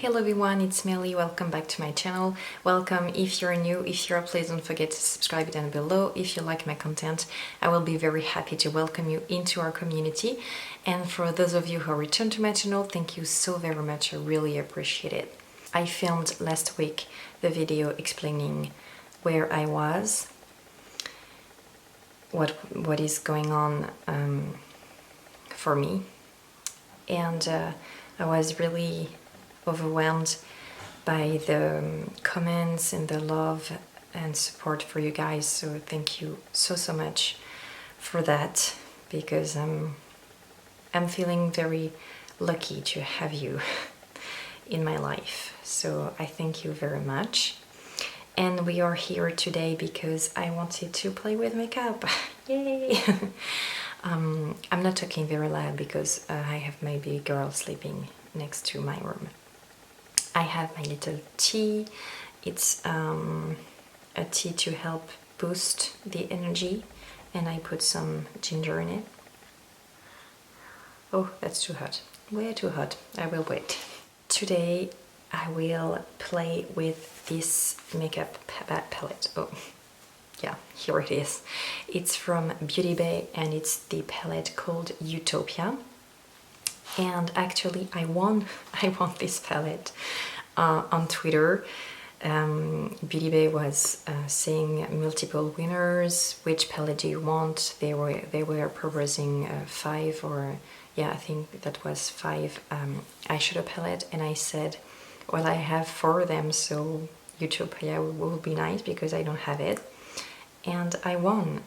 Hello everyone, it's Melly. Welcome back to my channel. Welcome if you're new. If you're, please don't forget to subscribe down below. If you like my content, I will be very happy to welcome you into our community. And for those of you who return to my channel, thank you so very much. I really appreciate it. I filmed last week the video explaining where I was, what is going on for me, and I was really overwhelmed by the comments and the love and support for you guys, so thank you so much for that, because I'm feeling very lucky to have you in my life, so I thank you very much. And we are here today because I wanted to play with makeup. Yay! I'm not talking very loud because I have my big girl sleeping next to my room. I have my little tea. It's a tea to help boost the energy, and I put some ginger in it. Oh, that's too hot. Way too hot. I will wait. Today I will play with this makeup palette. Oh, yeah, here it is. It's from BeautyBay and it's the palette called YOUTOPIA. And actually I won this palette on Twitter. BeautyBay was saying multiple winners. Which palette do you want? They were proposing 5, or yeah, I think that was 5 eyeshadow palette, and I said, well, I have 4 of them, so Utopia will be nice because I don't have it. And I won.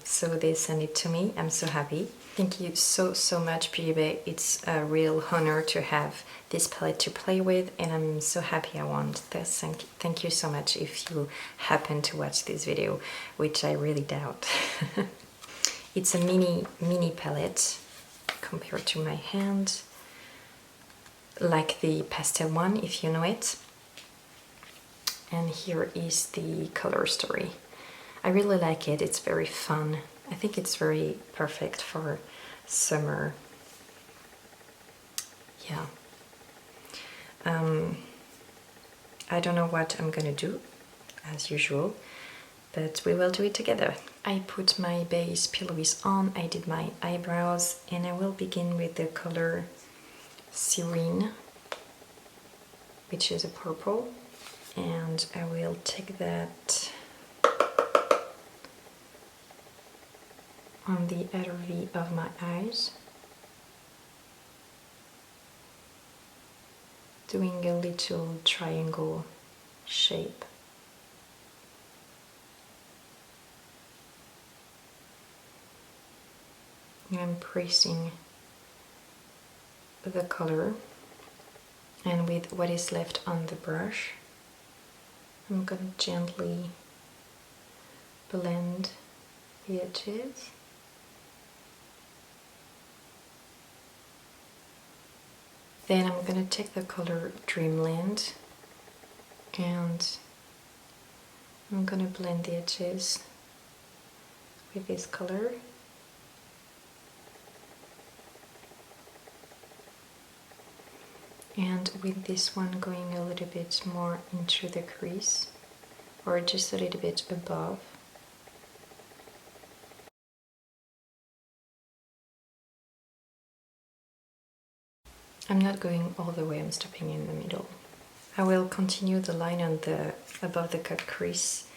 So they sent it to me. I'm so happy. Thank you so much, BeautyBay. It's a real honor to have this palette to play with, and I'm so happy I won this. Thank you so much if you happen to watch this video, which I really doubt. It's a mini palette compared to my hand, like the pastel one, if you know it. And here is the color story. I really like it. It's very fun. I think it's very perfect for summer. Yeah. I don't know what I'm gonna do, as usual, but we will do it together. I put my base pillows on, I did my eyebrows, and I will begin with the color Serene, which is a purple, and I will take that on the outer V of my eyes, doing a little triangle shape. I'm pressing the color, and with what is left on the brush, I'm going to gently blend the edges. Then I'm going to take the color Dreamland and I'm going to blend the edges with this color. And with this one going a little bit more into the crease, or just a little bit above. I'm not going all the way, I'm stopping in the middle. I will continue the line on the above the cut crease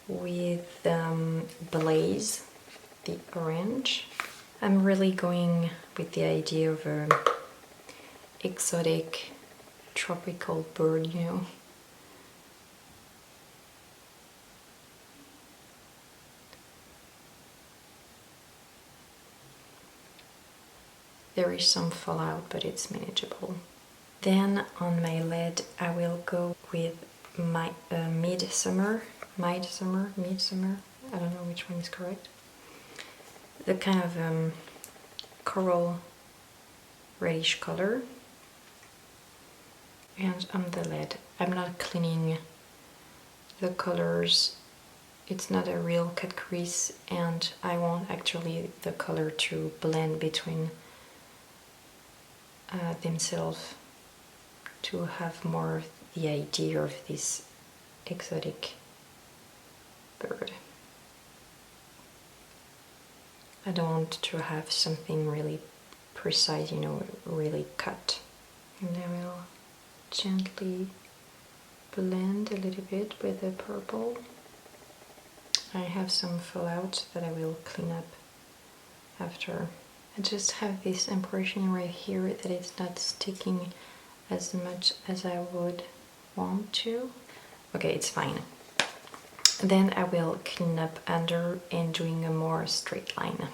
with Blaze, the orange. I'm really going with the idea of a exotic tropical bird, you know. There is some fallout, but it's manageable. Then on my lid I will go with my midsummer, I don't know which one is correct. The kind of coral reddish color. And on the lid, I'm not cleaning the colors. It's not a real cut crease, and I want actually the color to blend between themselves to have more of the idea of this exotic bird. I don't want to have something really precise, you know, really cut. And I will gently blend a little bit with the purple. I have some fallout that I will clean up after. I just have this impression right here that it's not sticking as much as I would want to. Okay, it's fine. Then I will clean up under and doing a more straight line.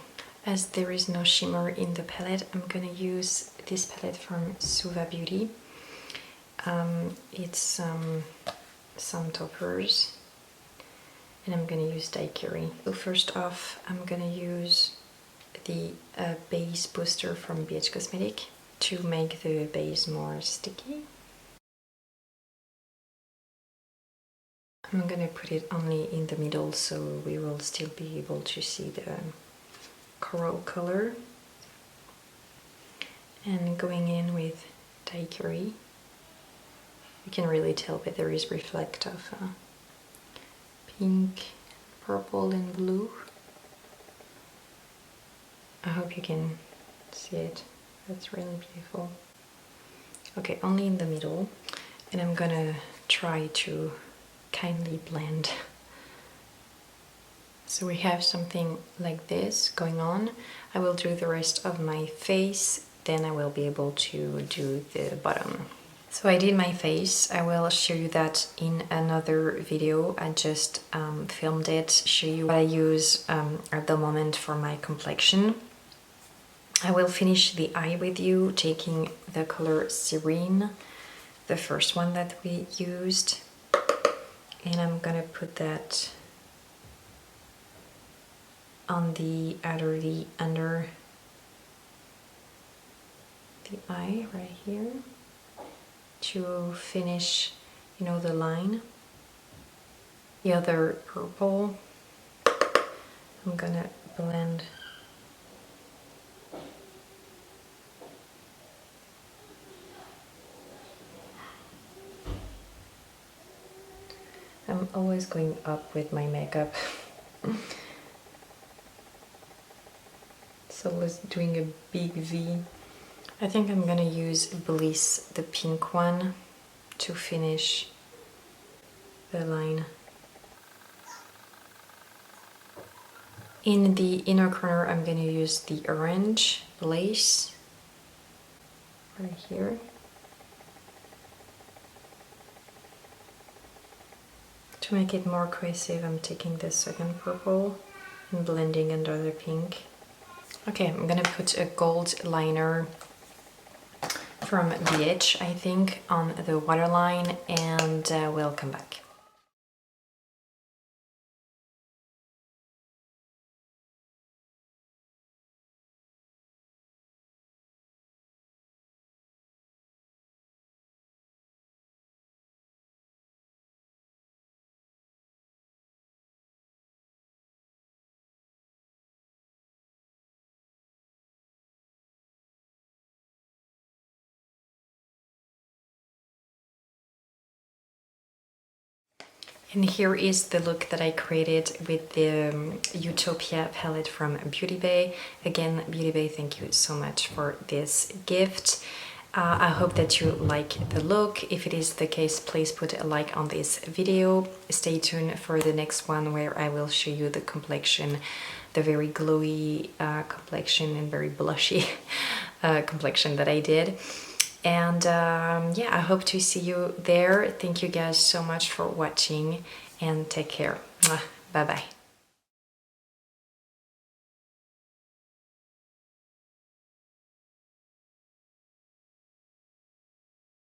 As there is no shimmer in the palette, I'm gonna use this palette from Suva Beauty. It's some toppers, and I'm gonna use daiquiri. So first off, I'm gonna use the base booster from BH Cosmetic to make the base more sticky. I'm gonna put it only in the middle so we will still be able to see the coral color. And going in with daiquiri, you can really tell that there is reflect of pink, purple and blue. I hope you can see it. That's really beautiful. Okay, only in the middle. And I'm gonna try to kindly blend. So we have something like this going on. I will do the rest of my face, then I will be able to do the bottom. So I did my face. I will show you that in another video. I just filmed it, show you what I use at the moment for my complexion. I will finish the eye with you, taking the color Serene, the first one that we used. And I'm gonna put that on the under the eye right here to finish, you know, the line. The other purple, I'm gonna blend I'm always going up with my makeup. It's always doing a big V. I think I'm gonna use Bliss, the pink one, to finish the line. In the inner corner, I'm gonna use the orange Bliss right here. To make it more cohesive, I'm taking the second purple and blending under the pink. Okay, I'm gonna put a gold liner from BH, I think, on the waterline, and we'll come back. And here is the look that I created with the Utopia palette from BeautyBay. Again, BeautyBay, thank you so much for this gift. I hope that you like the look. If it is the case, please put a like on this video. Stay tuned for the next one where I will show you the complexion, the very glowy complexion and very blushy complexion that I did. And yeah, I hope to see you there. Thank you guys so much for watching and take care. Bye bye.